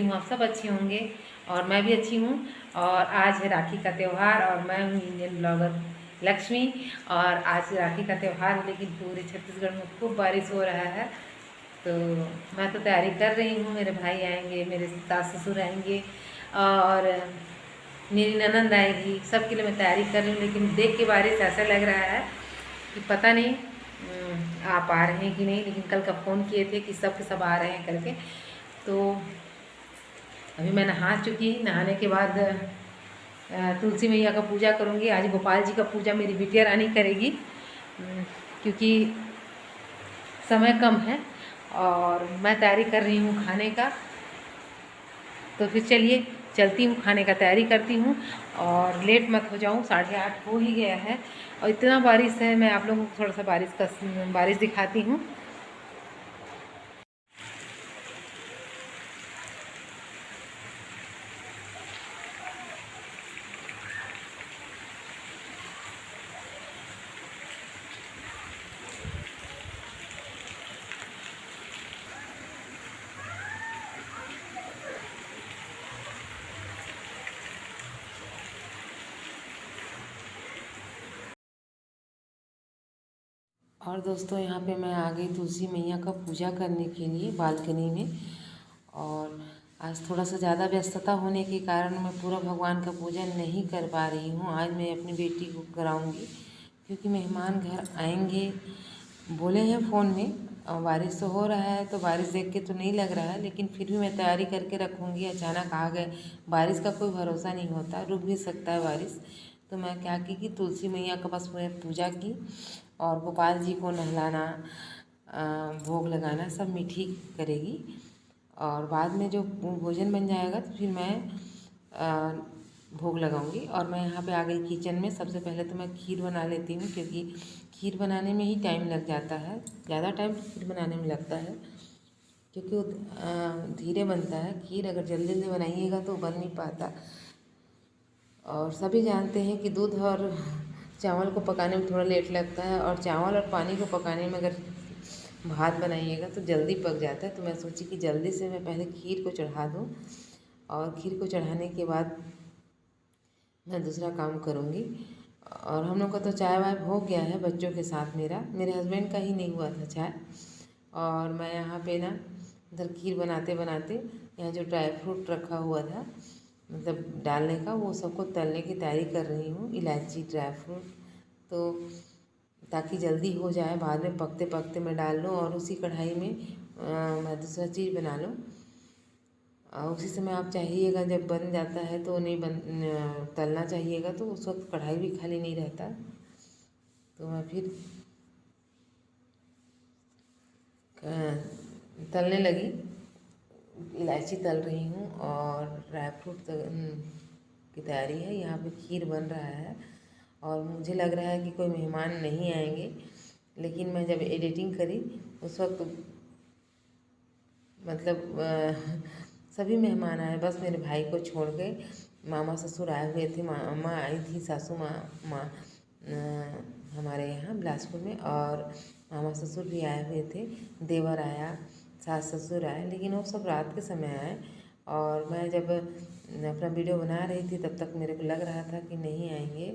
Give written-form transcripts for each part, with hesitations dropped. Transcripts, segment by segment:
करती हूँ आप सब अच्छे होंगे और मैं भी अच्छी हूँ। और आज है राखी का त्यौहार और मैं हूँ इंडियन ब्लॉगर लक्ष्मी। और आज राखी का त्यौहार है लेकिन पूरे छत्तीसगढ़ में खूब बारिश हो रहा है, तो मैं तो तैयारी कर रही हूँ। मेरे भाई आएंगे, मेरे सास ससुर आएंगे और मेरी ननंद आएगी, सबके लिए मैं तैयारी कर रही हूँ। लेकिन देख के बारिश ऐसा लग रहा है कि पता नहीं आप आ रहे हैं कि नहीं। लेकिन कल का फ़ोन किए थे कि सब के सब आ रहे हैं करके, तो अभी मैं नहा चुकी। नहाने के बाद तुलसी मैया का पूजा करूँगी। आज गोपाल जी का पूजा मेरी बिटिया रानी करेगी क्योंकि समय कम है और मैं तैयारी कर रही हूँ खाने का। तो फिर चलिए चलती हूँ, खाने का तैयारी करती हूँ और लेट मत हो जाऊँ। 8:30 हो ही गया है और इतना बारिश है। मैं आप लोगों को थोड़ा सा बारिश दिखाती हूँ। और दोस्तों यहाँ पे मैं आ गई तुलसी मैया का पूजा करने के लिए बालकनी में। और आज थोड़ा सा ज़्यादा व्यस्तता होने के कारण मैं पूरा भगवान का पूजन नहीं कर पा रही हूँ। आज मैं अपनी बेटी को कराऊंगी क्योंकि मेहमान घर आएंगे, बोले हैं फ़ोन में। और बारिश तो हो रहा है तो बारिश देख के तो नहीं लग रहा है, लेकिन फिर भी मैं तैयारी करके रखूँगी। अचानक आ गए, बारिश का कोई भरोसा नहीं होता, रुक भी सकता है बारिश। तो मैं क्या की कि तुलसी मैया का बस मैं पूजा की और गोपाल जी को नहलाना, भोग लगाना सब मीठी करेगी। और बाद में जो भोजन बन जाएगा तो फिर मैं भोग लगाऊंगी। और मैं यहाँ पे आ गई किचन में। सबसे पहले तो मैं खीर बना लेती हूँ क्योंकि खीर बनाने में ही टाइम लग जाता है, ज़्यादा टाइम खीर बनाने में लगता है क्योंकि वो धीरे बनता है। खीर अगर जल्दी जल्दी बनाइएगा तो बन नहीं पाता। और सभी जानते हैं कि दूध और चावल को पकाने में थोड़ा लेट लगता है और चावल और पानी को पकाने में अगर भात बनाइएगा तो जल्दी पक जाता है। तो मैं सोची कि जल्दी से मैं पहले खीर को चढ़ा दूँ और खीर को चढ़ाने के बाद मैं दूसरा काम करूँगी। और हम लोग का तो चाय वाय हो गया है बच्चों के साथ। मेरे हस्बैंड का ही नहीं हुआ था चाय। और मैं यहाँ पे ना इधर खीर बनाते बनाते यहाँ जो ड्राई फ्रूट रखा हुआ था मतलब डालने का, वो सबको तलने की तैयारी कर रही हूँ। इलायची, ड्राई फ्रूट, तो ताकि जल्दी हो जाए, बाद में पकते पकते मैं डाल लूँ और उसी कढ़ाई में मैं दूसरा चीज़ बना लूँ। उसी समय आप चाहिएगा जब बन जाता है तो नहीं तलना चाहिएगा, तो उस वक्त कढ़ाई भी खाली नहीं रहता। तो मैं फिर तलने लगी, इलायची तल रही हूँ और ड्राई फ्रूट की तैयारी है। यहाँ पे खीर बन रहा है और मुझे लग रहा है कि कोई मेहमान नहीं आएंगे, लेकिन मैं जब एडिटिंग करी उस वक्त मतलब सभी मेहमान आए, बस मेरे भाई को छोड़ के। मामा ससुर आए हुए थे, मामा आई थी, सासू माँ हमारे यहाँ बिलासपुर में, और मामा ससुर भी आए हुए थे, देवर आया, सास ससुर आए, लेकिन वो सब रात के समय आए। और मैं जब अपना वीडियो बना रही थी तब तक मेरे को लग रहा था कि नहीं आएंगे,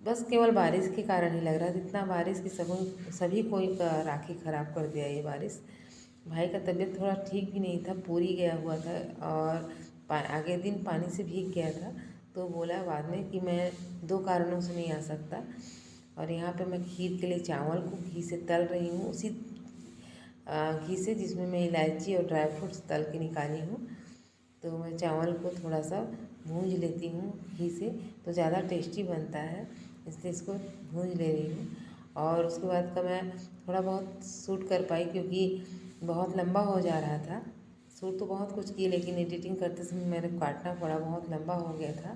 बस केवल बारिश के कारण ही लग रहा था। इतना बारिश की सभी कोई का राखी ख़राब कर दिया ये बारिश। भाई का तबीयत थोड़ा ठीक भी नहीं था, पूरी गया हुआ था और आगे दिन पानी से भीग गया था। तो बोला बाद में कि मैं 2 कारणों से नहीं आ सकता। और यहाँ पे मैं खीर के लिए चावल को घी से तल रही हूँ, उसी घी से जिसमें मैं इलायची और ड्राई फ्रूट्स तल के निकाली हूँ। तो मैं चावल को थोड़ा सा भूंज लेती हूँ घी से, तो ज़्यादा टेस्टी बनता है, इसलिए इसको भूंज ले रही हूँ। और उसके बाद का मैं थोड़ा बहुत शूट कर पाई क्योंकि बहुत लंबा हो जा रहा था। शूट तो बहुत कुछ किए लेकिन एडिटिंग करते समय मेरे काटना पड़ा, बहुत लंबा हो गया था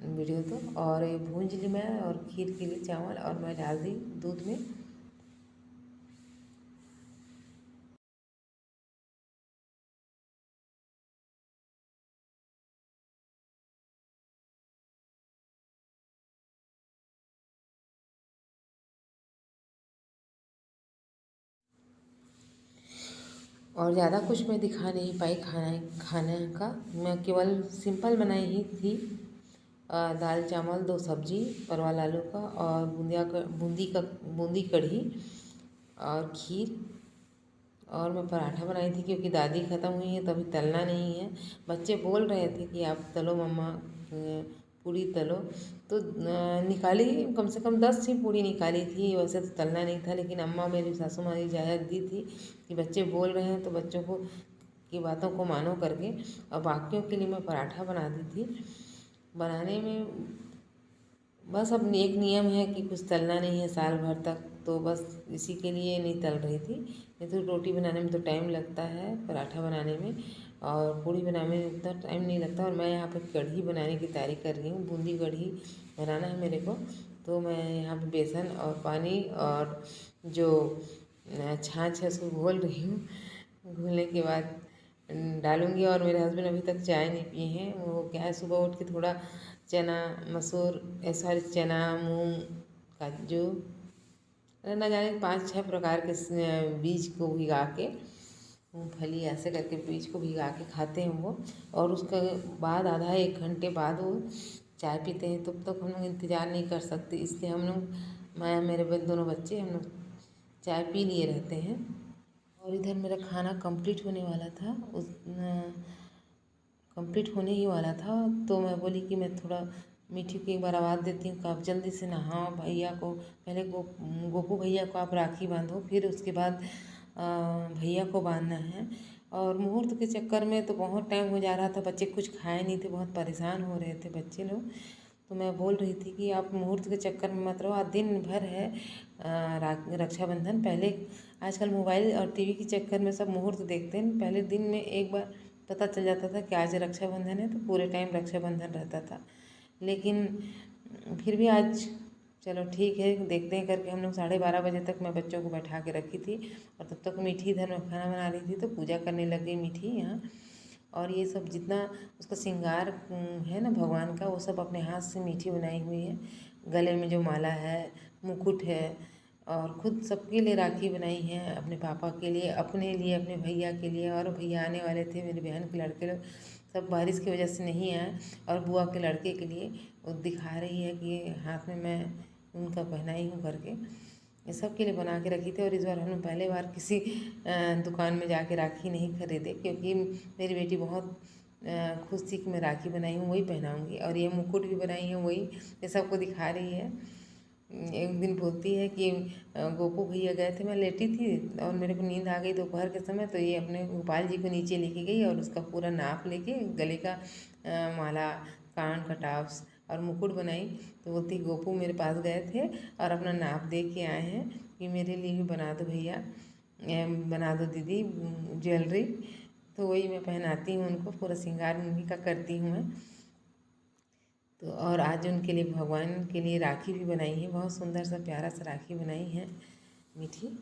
वीडियो तो। और ये भूंज ली मैं और खीर के लिए चावल, और मैं डाल दी दूध में। और ज़्यादा कुछ मैं दिखा नहीं पाई खाने का। मैं केवल सिंपल बनाई ही थी, दाल चावल, 2 सब्जी परवल आलू का, और बूंदी कढ़ी और खीर। और मैं पराठा बनाई थी क्योंकि दादी ख़त्म हुई है तो अभी तलना नहीं है। बच्चे बोल रहे थे कि आप तलो मम्मा, पूड़ी तलो, तो निकाली, कम से कम 10 ही पूड़ी निकाली थी। वैसे तो तलना नहीं था, लेकिन अम्मा मेरी सासू माँ इजाज़त दी थी कि बच्चे बोल रहे हैं तो बच्चों को की बातों को मानो करके। और बाकियों के लिए मैं पराठा बना दी थी। बनाने में बस अब एक नियम है कि कुछ तलना नहीं है साल भर तक, तो बस इसी के लिए नहीं तल रही थी। नहीं तो रोटी बनाने में तो टाइम लगता है, पराठा बनाने में और पूड़ी बनाने में उतना टाइम नहीं लगता। और मैं यहाँ पे कढ़ी बनाने की तैयारी कर रही हूँ, बूंदी कढ़ी बनाना है मेरे को। तो मैं यहाँ पे बेसन और पानी और जो छाछ है उसको घोल रही हूँ। घोलने के बाद डालूँगी। और मेरे हस्बैंड अभी तक चाय नहीं पिए हैं। वो क्या है, सुबह उठ के थोड़ा चना मसूर, सॉरी चना मूंग काजू, न जाने 5-6 प्रकार के बीज को भिगा के, मूँगफली ऐसे करके बीज को भिगा के खाते हैं वो। और उसके बाद आधा 1 घंटे बाद वो चाय पीते हैं। तब तक हम लोग इंतज़ार नहीं कर सकते, इसलिए हम लोग, मैं मेरे दोनों बच्चे, हम लोग चाय पी लिए रहते हैं। और इधर मेरा खाना कंप्लीट होने वाला था, कंप्लीट होने ही वाला था। तो मैं बोली कि मैं थोड़ा मीठी को एक बार आवाज़ देती हूँ कि आप जल्दी से नहाओ, भैया को पहले गोपू भैया को आप राखी बांधो, फिर उसके बाद भैया को बांधना है। और मुहूर्त के चक्कर में तो बहुत टाइम हो जा रहा था, बच्चे कुछ खाए नहीं थे, बहुत परेशान हो रहे थे बच्चे लोग। तो मैं बोल रही थी कि आप मुहूर्त के चक्कर में मत रहो, आज दिन भर है रक्षाबंधन। पहले आजकल मोबाइल और टीवी के चक्कर में सब मुहूर्त देखते हैं, पहले दिन में एक बार पता चल जाता था कि आज रक्षाबंधन है, तो पूरे टाइम रक्षाबंधन रहता था। लेकिन फिर भी आज चलो ठीक है, देखते हैं करके हम लोग 12:30 बजे तक मैं बच्चों को बैठा के रखी थी। और तब तक मीठी इधर मैं खाना बना रही थी, तो पूजा करने लग गई मीठी यहाँ। और ये सब जितना उसका श्रृंगार है ना भगवान का, वो सब अपने हाथ से मीठी बनाई हुई है। गले में जो माला है, मुकुट है, और खुद सबके लिए राखी बनाई है, अपने पापा के लिए, अपने लिए, अपने भैया के लिए। और भैया आने वाले थे, मेरी बहन के लड़के लोग सब बारिश की वजह से नहीं आए। और बुआ के लड़के के लिए वो दिखा रही है कि हाथ में मैं उनका पहनाई हूँ करके, ये सब के लिए बना के रखी थी। और इस बार हम पहले बार किसी दुकान में जाके राखी नहीं खरीदे, क्योंकि मेरी बेटी बहुत खुश थी कि मैं राखी बनाई हूँ वही पहनाऊँगी। और ये मुकुट भी बनाई है वही, ये सबको दिखा रही है। एक दिन बोलती है कि गोपू भैया गए थे, मैं लेटी थी और मेरे को नींद आ गई दोपहर के समय, तो ये अपने गोपाल जी को नीचे लेके गई और उसका पूरा नाप लेके गले का माला, कान का टाप्स और मुकुट बनाई। तो बोलती गोपू मेरे पास गए थे और अपना नाप दे के आए हैं कि मेरे लिए भी बना दो भैया, बना दो दीदी ज्वेलरी। तो वही मैं पहनाती हूँ उनको, पूरा श्रृंगार उन्हीं का करती हूँ मैं। तो और आज उनके लिए, भगवान के लिए राखी भी बनाई है, बहुत सुंदर सा प्यारा सा राखी बनाई है मीठी।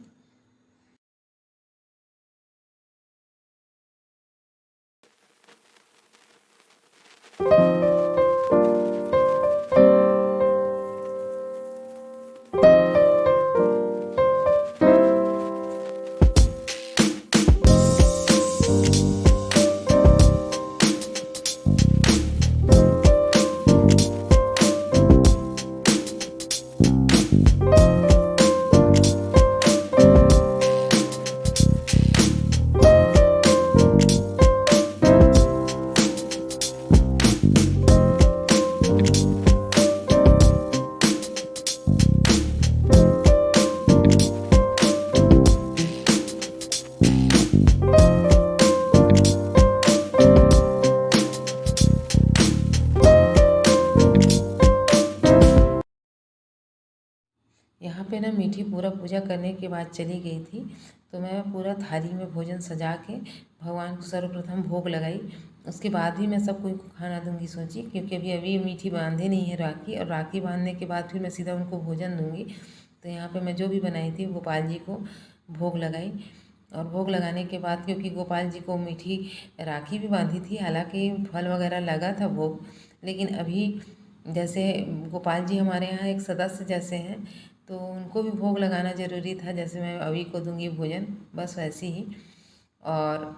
यहाँ पे ना मीठी पूरा पूजा करने के बाद चली गई थी। तो मैं पूरा थाली में भोजन सजा के भगवान को सर्वप्रथम भोग लगाई। उसके बाद ही मैं सबको खाना दूंगी सोची, क्योंकि अभी अभी मीठी बांधे नहीं है राखी, और राखी बांधने के बाद फिर मैं सीधा उनको भोजन दूंगी। तो यहाँ पे मैं जो भी बनाई थी गोपाल जी को भोग लगाई। और भोग लगाने के बाद, क्योंकि गोपाल जी को मीठी राखी भी बांधी थी, हालांकि फल वगैरह लगा था भोग, लेकिन अभी जैसे गोपाल जी हमारे यहाँ एक सदस्य जैसे हैं, तो उनको भी भोग लगाना ज़रूरी था, जैसे मैं अभी को दूंगी भोजन, बस वैसे ही। और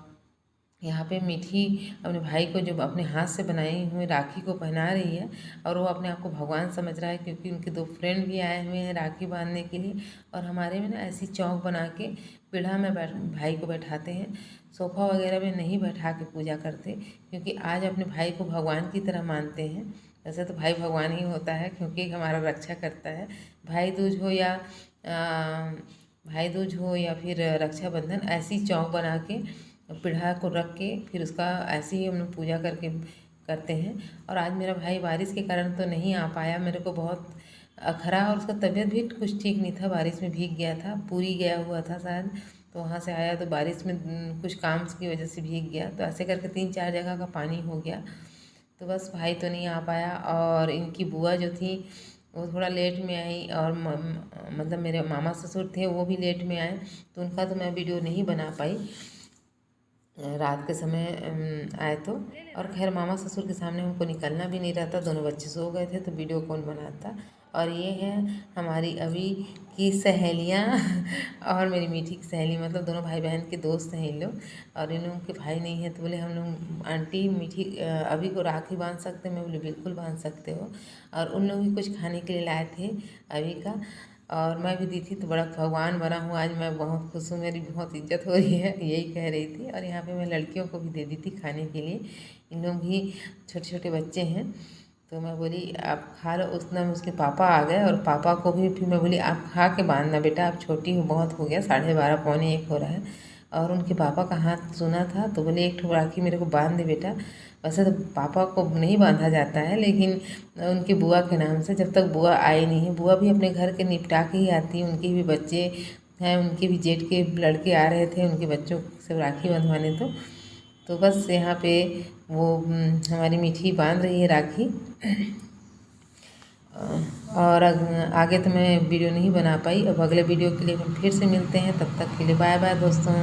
यहाँ पे मीठी अपने भाई को जो अपने हाथ से बनाई हुई राखी को पहना रही है, और वो अपने आप को भगवान समझ रहा है, क्योंकि उनके 2 फ्रेंड भी आए हुए हैं राखी बांधने के लिए। और हमारे में ना ऐसी चौक बना के पीढ़ा में भाई को बैठाते हैं, सोफ़ा वगैरह में नहीं बैठा के पूजा करते, क्योंकि आज अपने भाई को भगवान की तरह मानते हैं। वैसे तो भाई भगवान ही होता है, क्योंकि हमारा रक्षा करता है। भाई दूज हो या भाई दूज हो या फिर रक्षाबंधन, ऐसी चौक बना के पीढ़ा को रख के फिर उसका ऐसे ही हम लोग पूजा करके करते हैं। और आज मेरा भाई बारिश के कारण तो नहीं आ पाया, मेरे को बहुत अखरा, और उसका तबीयत भी कुछ ठीक नहीं था, बारिश में भीग गया था, पूरी गया हुआ था शायद, तो वहाँ से आया तो बारिश में कुछ काम की वजह से भीग गया, तो ऐसे करके 3-4 जगह का पानी हो गया। तो बस भाई तो नहीं आ पाया। और इनकी बुआ जो थी वो थोड़ा लेट में आई, और मतलब मेरे मामा ससुर थे वो भी लेट में आए, तो उनका तो मैं वीडियो नहीं बना पाई, रात के समय आए तो। और खैर मामा ससुर के सामने हमको निकलना भी नहीं रहता, दोनों बच्चे सो गए थे, तो वीडियो कौन बनाता। और ये है हमारी अभी की सहेलियाँ और मेरी मीठी की सहेली, मतलब दोनों भाई बहन के दोस्त हैं इन लोग। और इन लोगों के भाई नहीं है, तो बोले हम लोग आंटी मीठी अभी को राखी बांध सकते हैं? मैं बोली बिल्कुल बांध सकते हो। और उन लोग भी कुछ खाने के लिए लाए थे अभी का, और मैं भी दी थी, तो बड़ा भगवान बना हूँ आज, मैं बहुत खुश हूँ, मेरी बहुत इज्जत हो रही है, यही कह रही थी। और यहाँ पे मैं लड़कियों को भी दे दी थी खाने के लिए, इन लोग भी छोटे छोटे बच्चे हैं, तो मैं बोली आप खा लो। उस समय उसके पापा आ गए, और पापा को भी फिर मैं बोली आप खा के बांधना बेटा, आप छोटी हो, बहुत हो गया, 12:30 पौने 1 हो रहा है। और उनके पापा का हाथ सुना था, तो बोले एक ठो राखी मेरे को बांध दे बेटा। वैसे तो पापा को नहीं बांधा जाता है, लेकिन उनकी बुआ के नाम से, जब तक बुआ आई नहीं है, बुआ भी अपने घर के निपटा के ही आती है, उनके भी बच्चे हैं, उनके भी जेठ के लड़के आ रहे थे, उनके बच्चों से राखी बंधवाने। तो बस यहाँ पे वो हमारी मीठी बांध रही है राखी। और आगे तो मैं वीडियो नहीं बना पाई, अब अगले वीडियो के लिए हम फिर से मिलते हैं, तब तक के लिए बाय बाय दोस्तों।